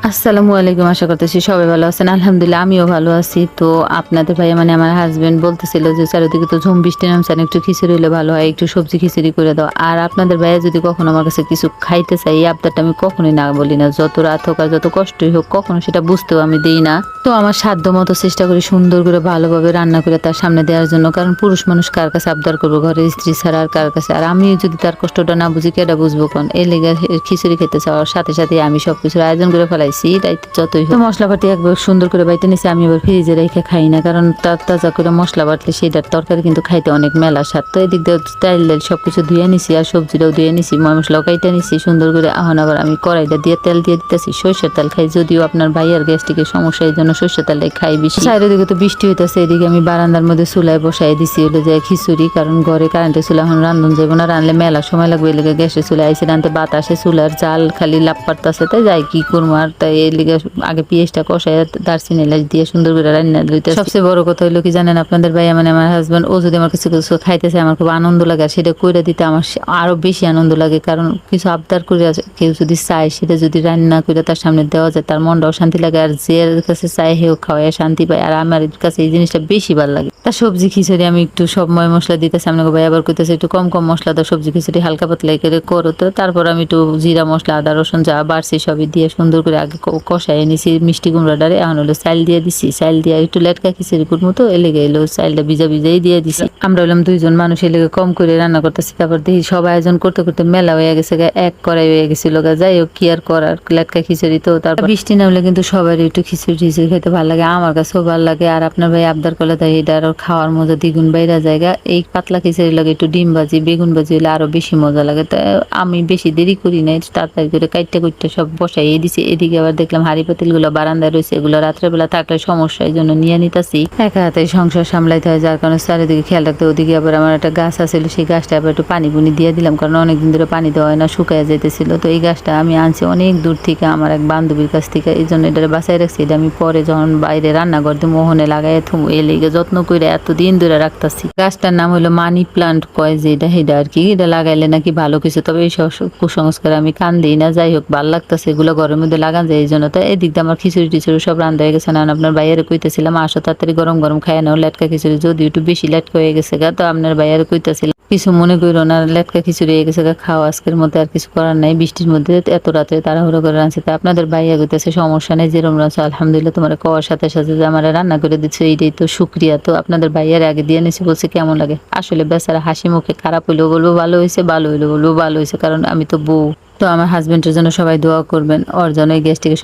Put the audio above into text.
আসসালামু আলাইকুম। আশা করতেছি সবাই ভালো আছেন। আলহামদুলিল্লাহ আমিও ভালো আছি। তো আপনাদের ভাইয়া মানে আমার হাসব্যান্ড বলতেছিল যে চারিদিকে তো ঝুম বৃষ্টি নামছে, একটু খিচুড়ি হলে ভালো হয়, একটু সবজি খিচুড়ি করে দাও। আর আপনাদের ভাইয়া যদি কখনো আমার কাছে কিছু খাইতে চাই, এই আবদারটা আমি কখনোই না বলি না। যত রাত হোক আর যত কষ্টই হোক কখনো সেটা বুঝতেও আমি দেই না। তো আমার সাধ্য মতো চেষ্টা করি সুন্দর করে ভালোভাবে রান্না করে তার সামনে দেওয়ার জন্য। কারণ পুরুষ মানুষ কার কাছে আবদার করবো, ঘরের স্ত্রী ছাড়া আর কার কাছে? আর আমি যদি তার কষ্টটা না বুঝি কেডা বুঝবো কোন? এর লেগে খিচুড়ি খেতে চাওয়ার সাথে সাথে আমি সবকিছুর আয়োজন করে ফেলাইছি। রাইতে যতই হোক মশলাপাতি একবার সুন্দর করে বাইতে নিছি। আমি আবার ফ্রিজে রেখে খাই না, কারণ তাজা করে মশলা বাটলে সেটার তরকারি কিন্তু খাইতে অনেক মেলা স্বাদ। তো এদিক দিয়ে চাইল ডাল সবকিছু ধুয়ে নিছি আর সবজিটাও ধুয়ে নিছি, মশলাও কাইটা নিছি সুন্দর করে। এখন আবার আমি কড়াইটা দিয়ে তেল দিয়ে দিতেছি। সরষের তেল খাই, যদিও আপনার ভাইয়ার গ্যাস্ট্রিকের সমস্যা, এই জন্য সরষের তেলটাই খাই বেশি। চারিদিকে তো বৃষ্টি হইতেছে, এদিকে আমি বারান্দার মধ্যে চুলায় বসাই দিছি হলো যে খিচুড়ি, কারণ ঘরে কারেন্টের চুলা এখন রান্ধন যাবো না, রানলে মেলা সময় লাগবে। এলাকা গ্যাসের চুলা আইসি রানতে বাতাসে চুলার জাল খালি লাভ পারতেছে, তাই যাই কি করবো। আর তাই এর লিগে আগে পেঁয়াজটা কষাই দারচিনি এলাচ দিয়ে সুন্দর করে রান্না দিতে। সবচেয়ে বড় কথা হলো কি জানেন, আপনাদের ভাইয়া মানে আমার হাজব্যান্ড, ও যদি আমার কিছু কিছু খাইতেছে আমার খুব আনন্দ লাগে, আর সেটা কইরা দিতে আমার আরো বেশি আনন্দ লাগে। কারণ কিছু আবদার করে কেউ যদি চায়, সেটা যদি রান্না করে তার সামনে দেওয়া যায়, তার মনটাও শান্তি লাগে। আর যে কাছে চায় হেও খাওয়ায় শান্তি পায়। আর আমার কাছে এই জিনিসটা বেশি ভালো লাগে। তার সবজি খিচুড়ি আমি একটু সব মশলা দিতেছি, আপনাকে ভাই আবার কইতেছে একটু কম কম মশলা দাও, সবজি খিচুড়ি হালকা পাতলা করে করো। তো তারপর আমি একটু জিরা মশলা আদা রসুন যা বাড়ছি সবই দিয়ে সুন্দর করে আগে কষাই নিছি মিষ্টি কুমড়াটারে। এখন হলো চাইল দিয়ে দিছি, চাইল দিয়ে একটু লেটকা খিচুড়ি করবো, তো এলেগে এলো চাইলটা ভিজা ভিজাই দিয়ে দিছি। আমরা হলাম দুইজন মানুষ, এলেগে কম করে রান্না করতেছি। তারপর দেখি সব আয়োজন করতে করতে মেলা হয়ে গেছে, এক কড়াই হয়ে গেছিল। যাই হোক কি আর করার, লেটকা খিচুড়ি তো। তারপর বৃষ্টি নামলে কিন্তু সবারই একটু খিচুড়ি টিচুড়ি খেতে ভালো লাগে, আমার কাছেও ভালো লাগে। আর আপনার ভাই আবদার করলে তাই এটা আরো খাওয়ার মজা দ্বিগুণ বাইরা জায়গা। এই পাতলা খিচুড়ি লাগে একটু ডিম ভাজি বেগুন ভাজি হলে আরো বেশি মজা লাগে। তো আমি বেশি দেরি করি নাই, তাড়াতাড়ি করে কাইটটা কুইটটা সব বসাই দিছি। এদিকে আবার দেখলাম হাড়ি পাতিল গুলো বারান্দায় রয়েছে, এগুলো রাত্রেবেলা থাকলে সমস্যা, এই জন্য নিয়ে নিতেছি। একা হাতে সংসার সামলাইতে হয়, যার কারণে চারিদিকে খেয়াল রাখতে। ওদিকে আবার আমার একটা গাছ আছিল, সেই গাছটা আবার একটু পানি পুনি দিয়ে দিলাম, কারণ অনেকদিন ধরে পানি দেওয়া হয় না, শুকায় যেতেছিল। তো এই গাছটা আমি আনছি অনেক দূর থেকে আমার এক বান্ধবীর কাছ থেকে, এই জন্য এটা বাঁচাই রাখছি। এটা আমি পরে যখন বাইরে রান্নাঘর দিয়ে মোহনে লাগাই থুমু, এ লেগে যত্ন করে এতদিন ধরে রাখতেছি। গাছটার নাম হলো মানি প্লান্ট কয়, যে এটা আর কি, এটা লাগাইলে নাকি ভালো কিছু। তবে এই সব কুসংস্কার আমি কান দিই না। যাই হোক ভালো লাগতেছে, এগুলো ঘরের মধ্যে লাগান যায় এই জন্য। তো এদিক দিয়ে আমার খিচুড়ি টিচুড়ি সব রান্না হয়ে গেছে। না আপনার বাইরে কইতেছিলাম আসো তাড়াতাড়ি গরম গরম খাই নাও লেটকা খিচুড়ি, যদি একটু বেশি লেটকা হয়ে গেছে গা। তো আপনার বাইরে কইতেছিলাম কিছু মনে করো না, লেটকা খিচুড়ি হয়ে গেছে গা, খাও আজকের মধ্যে, আর কিছু করার নাই। বৃষ্টির মধ্যে এত রাতে তাড়াহুড়ো করে রাঁধছে। তা আপনাদের ভাইয়া কইতেছে সমস্যা নেই, যেরকম রাঁধছো আলহামদুলিল্লাহ, তোমার খাওয়ার সাথে সাথে যে আমার রান্না করে দিচ্ছ এইটাই তো শুক্রিয়া। তো আপনাদের ভাইয়ার আগে দিয়ে নিছি, বলছে কেমন লাগে। আসলে বেচারা হাসি মুখে, খারাপ হইলেও বলবো ভালো হয়েছে, ভালো হইলেও বলবো ভালো হয়েছে, কারণ আমি তো বউ। তো আমার হাজবেন্ডের জন্য সবাই দোয়া করবেন, ওর জন্য এই গ্যাস্ট্রিকের